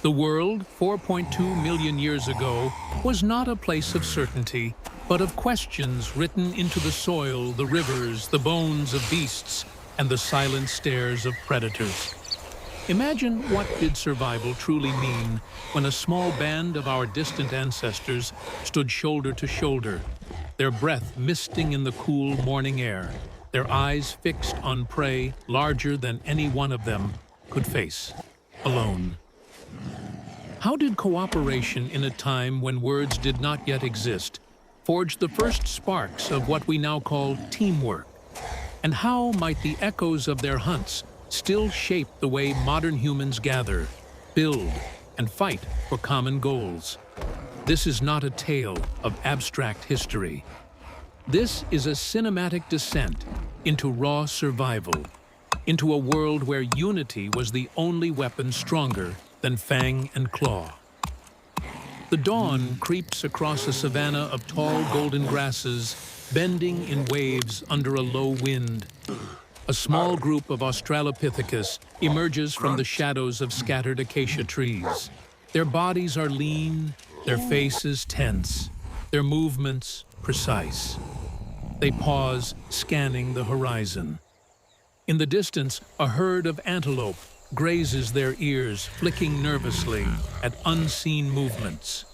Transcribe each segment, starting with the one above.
The world, 4.2 million years ago, was not a place of certainty, but of questions written into the soil, the rivers, the bones of beasts, and the silent stares of predators. Imagine what did survival truly mean when a small band of our distant ancestors stood shoulder to shoulder, their breath misting in the cool morning air, their eyes fixed on prey larger than any one of them could face, alone. How did cooperation in a time when words did not yet exist forge the first sparks of what we now call teamwork? And how might the echoes of their hunts still shape the way modern humans gather, build, and fight for common goals? This is not a tale of abstract history. This is a cinematic descent into raw survival, into a world where unity was the only weapon stronger than fang and claw. The dawn creeps across a savanna of tall golden grasses, bending in waves under a low wind. A small group of Australopithecus emerges from the shadows of scattered acacia trees. Their bodies are lean, their faces tense, their movements precise. They pause, scanning the horizon. In the distance, a herd of antelope grazes their ears, flicking nervously at unseen movements.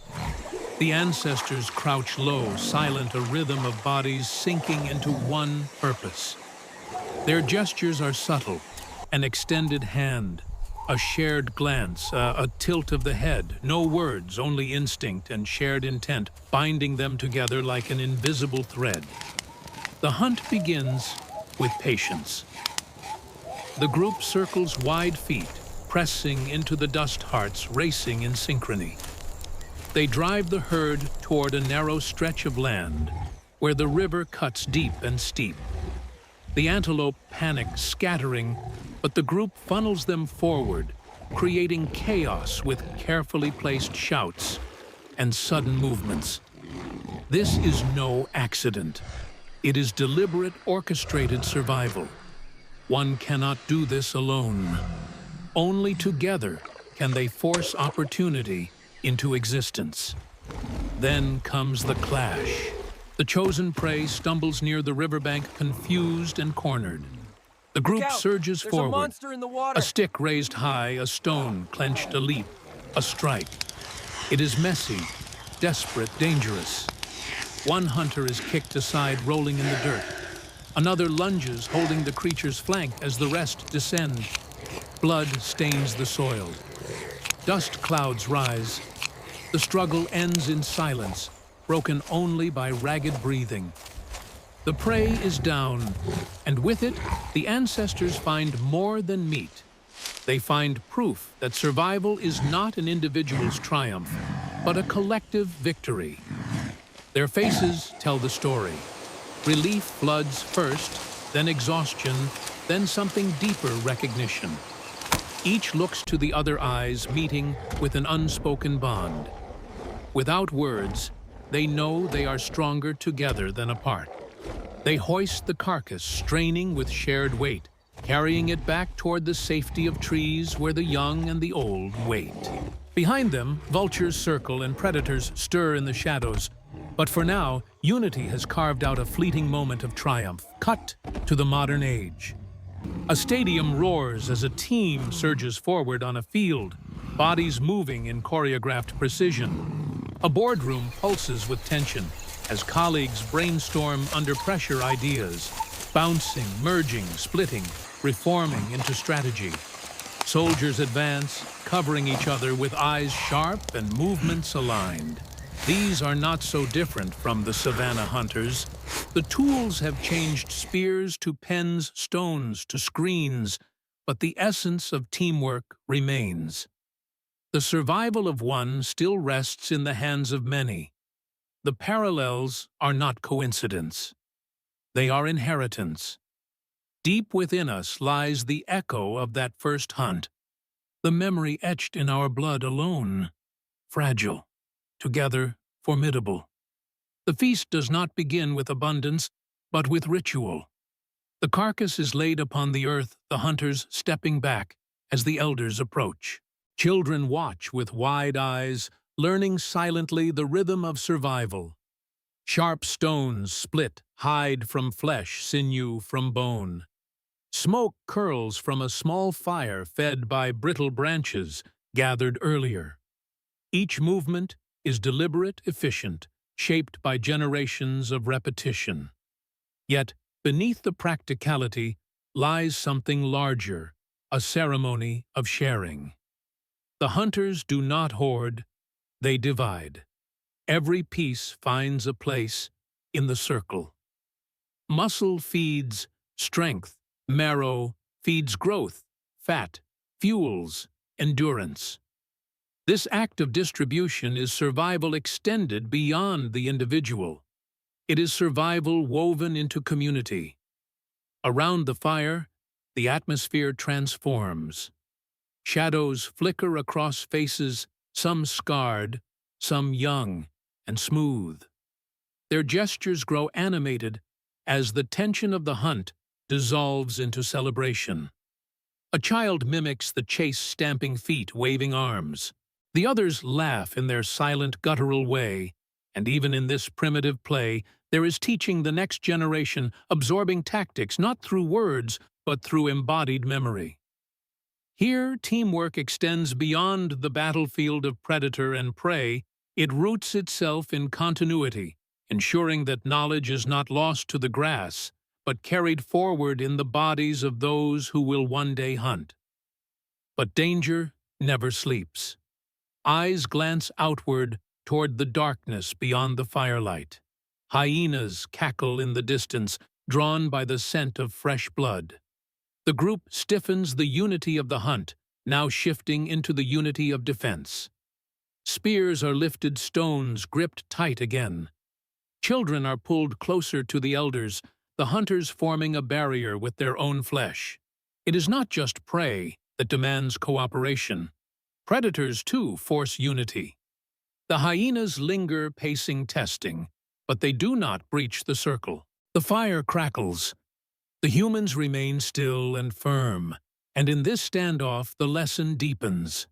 The ancestors crouch low, silent, a rhythm of bodies sinking into one purpose. Their gestures are subtle, an extended hand, a shared glance, a tilt of the head, no words, only instinct and shared intent, binding them together like an invisible thread. The hunt begins with patience. The group circles wide feet, pressing into the dust hearts, racing in synchrony. They drive the herd toward a narrow stretch of land where the river cuts deep and steep. The antelope panic, scattering, but the group funnels them forward, creating chaos with carefully placed shouts and sudden movements. This is no accident. It is deliberate, orchestrated survival. One cannot do this alone. Only together can they force opportunity into existence. Then comes the clash. The chosen prey stumbles near the riverbank, confused and cornered. The group surges forward, a monster in the water. a stick raised high, a stone clenched, a leap, a strike. It is messy, desperate, dangerous. One hunter is kicked aside, rolling in the dirt. Another lunges, holding the creature's flank as the rest descend. Blood stains the soil. Dust clouds rise. The struggle ends in silence, broken only by ragged breathing. The prey is down, and with it, the ancestors find more than meat. They find proof that survival is not an individual's triumph, but a collective victory. Their faces tell the story. Relief floods first, then exhaustion, then something deeper, recognition. Each looks to the other eyes, meeting with an unspoken bond. Without words, they know they are stronger together than apart. They hoist the carcass, straining with shared weight, carrying it back toward the safety of trees where the young and the old wait. Behind them, vultures circle and predators stir in the shadows. But for now, unity has carved out a fleeting moment of triumph, cut to the modern age. A stadium roars as a team surges forward on a field, bodies moving in choreographed precision. A boardroom pulses with tension as colleagues brainstorm under pressure ideas, bouncing, merging, splitting, reforming into strategy. Soldiers advance, covering each other with eyes sharp and movements aligned. These are not so different from the savanna hunters. The tools have changed spears to pens, stones to screens, but the essence of teamwork remains. The survival of one still rests in the hands of many. The parallels are not coincidence. They are inheritance. Deep within us lies the echo of that first hunt, the memory etched in our blood alone, fragile, together formidable. The feast does not begin with abundance, but with ritual. The carcass is laid upon the earth, the hunters stepping back as the elders approach. Children watch with wide eyes, learning silently the rhythm of survival. Sharp stones split hide from flesh, sinew from bone. Smoke curls from a small fire fed by brittle branches gathered earlier. Each movement is deliberate, efficient, shaped by generations of repetition. Yet, beneath the practicality lies something larger, a ceremony of sharing. The hunters do not hoard, they divide. Every piece finds a place in the circle. Muscle feeds strength, marrow feeds growth, fat fuels endurance. This act of distribution is survival extended beyond the individual. It is survival woven into community. Around the fire, the atmosphere transforms. Shadows flicker across faces, some scarred, some young and smooth. Their gestures grow animated as the tension of the hunt dissolves into celebration. A child mimics the chase, stamping feet, waving arms. The others laugh in their silent, guttural way, and even in this primitive play, there is teaching the next generation, absorbing tactics not through words, but through embodied memory. Here, teamwork extends beyond the battlefield of predator and prey. It roots itself in continuity, ensuring that knowledge is not lost to the grass, but carried forward in the bodies of those who will one day hunt. But danger never sleeps. Eyes glance outward toward the darkness beyond the firelight. Hyenas cackle in the distance, drawn by the scent of fresh blood. The group stiffens the unity of the hunt, now shifting into the unity of defense. Spears are lifted, stones gripped tight again. Children are pulled closer to the elders, the hunters forming a barrier with their own flesh. It is not just prey that demands cooperation. Predators, too, force unity. The hyenas linger, pacing, testing, but they do not breach the circle. The fire crackles. The humans remain still and firm, and in this standoff the lesson deepens.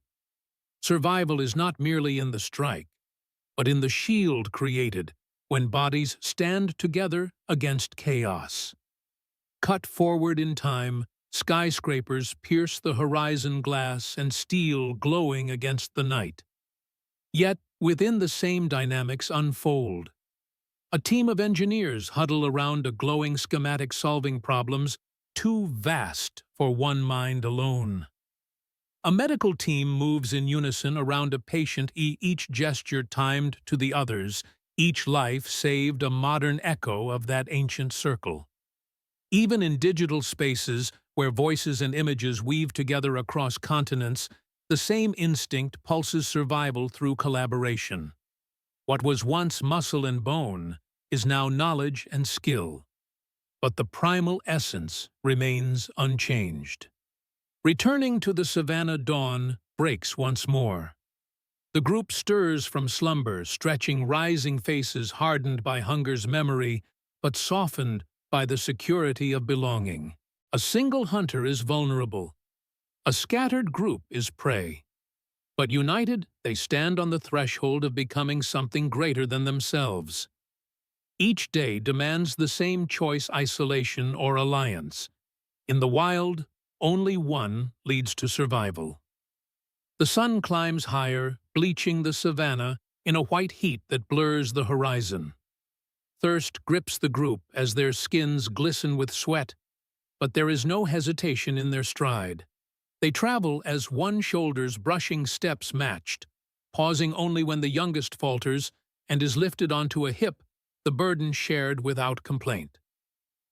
Survival is not merely in the strike, but in the shield created when bodies stand together against chaos. Cut forward in time, skyscrapers pierce the horizon glass and steel glowing against the night. Yet, within the same dynamics unfold. A team of engineers huddle around a glowing schematic solving problems too vast for one mind alone. A medical team moves in unison around a patient, each gesture timed to the others, each life saved, a modern echo of that ancient circle. Even in digital spaces, where voices and images weave together across continents, the same instinct pulses survival through collaboration. What was once muscle and bone is now knowledge and skill, but the primal essence remains unchanged. Returning to the savannah, dawn breaks once more. The group stirs from slumber, stretching rising faces hardened by hunger's memory, but softened by the security of belonging. A single hunter is vulnerable. A scattered group is prey. But united, they stand on the threshold of becoming something greater than themselves. Each day demands the same choice: isolation or alliance. In the wild, only one leads to survival. The sun climbs higher, bleaching the savannah in a white heat that blurs the horizon. Thirst grips the group as their skins glisten with sweat, but there is no hesitation in their stride. They travel as one, shoulders brushing, steps matched, pausing only when the youngest falters and is lifted onto a hip, the burden shared without complaint.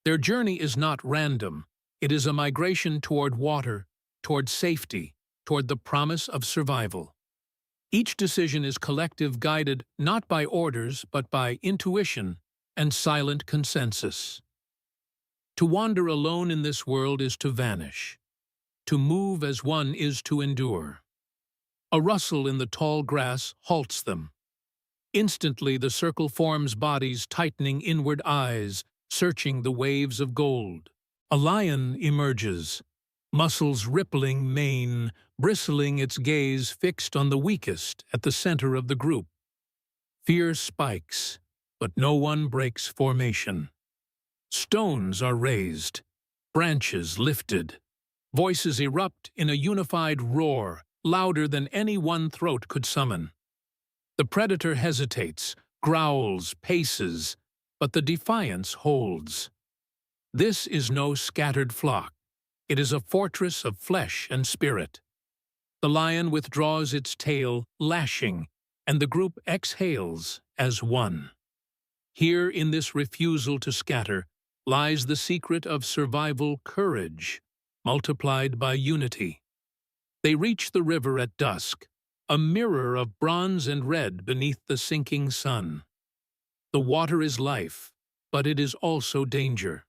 Their journey is not random. It is a migration toward water, toward safety, toward the promise of survival. Each decision is collective, guided not by orders but by intuition and silent consensus. To wander alone in this world is to vanish. To move as one is to endure. A rustle in the tall grass halts them. Instantly the circle forms, bodies tightening, inward eyes searching the waves of gold. A lion emerges. muscles rippling mane, bristling its gaze fixed on the weakest at the center of the group. Fear spikes, but no one breaks formation. Stones are raised, branches lifted. Voices erupt in a unified roar, louder than any one throat could summon. The predator hesitates, growls, paces, but the defiance holds. This is no scattered flock. It is a fortress of flesh and spirit. The lion withdraws its tail, lashing, and the group exhales as one. Here in this refusal to scatter lies the secret of survival courage, multiplied by unity. They reach the river at dusk, a mirror of bronze and red beneath the sinking sun. The water is life, but it is also danger.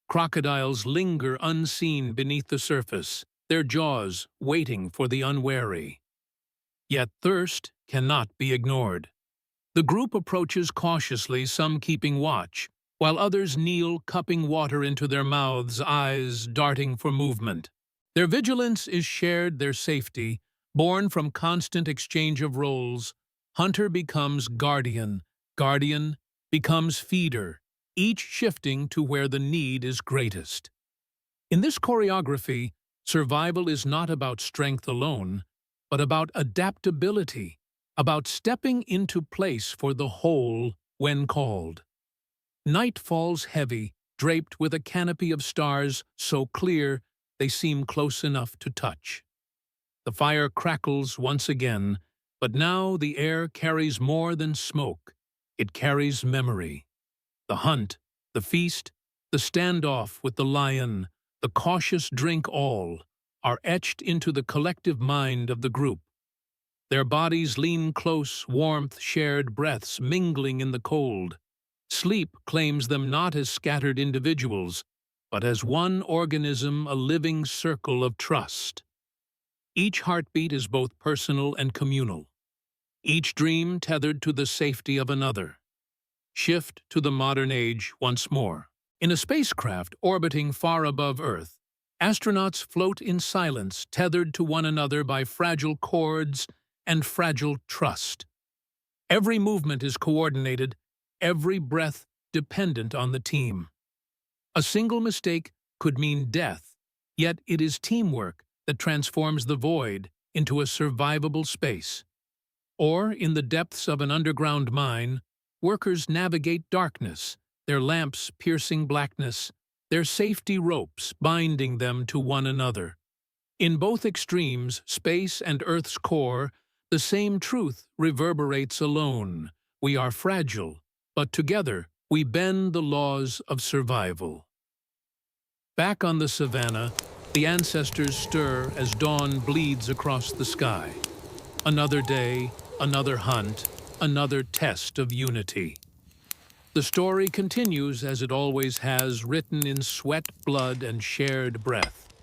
Crocodiles linger unseen beneath the surface, their jaws waiting for the unwary. Yet thirst cannot be ignored. The group approaches cautiously, some keeping watch, while others kneel, cupping water into their mouths, eyes darting for movement. Their vigilance is shared, their safety, born from constant exchange of roles. Hunter becomes guardian, guardian becomes feeder, each shifting to where the need is greatest. In this choreography, survival is not about strength alone, but about adaptability, about stepping into place for the whole when called. Night falls heavy, draped with a canopy of stars so clear they seem close enough to touch. The fire crackles once again, but now the air carries more than smoke. It carries memory. The hunt, the feast, the standoff with the lion, the cautious drink all, are etched into the collective mind of the group. Their bodies lean close, warmth, shared breaths mingling in the cold. Sleep claims them not as scattered individuals, but as one organism, a living circle of trust. Each heartbeat is both personal and communal. Each dream tethered to the safety of another. Shift to the modern age once more. In a spacecraft orbiting far above Earth, astronauts float in silence, tethered to one another by fragile cords and fragile trust. Every movement is coordinated, every breath dependent on the team. A single mistake could mean death, yet it is teamwork that transforms the void into a survivable space. Or, in the depths of an underground mine, workers navigate darkness, their lamps piercing blackness, their safety ropes binding them to one another. In both extremes, space and Earth's core, the same truth reverberates alone. We are fragile, but together we bend the laws of survival. Back on the savannah, the ancestors stir as dawn bleeds across the sky. Another day, another hunt, another test of unity. The story continues as it always has, written in sweat, blood, and shared breath.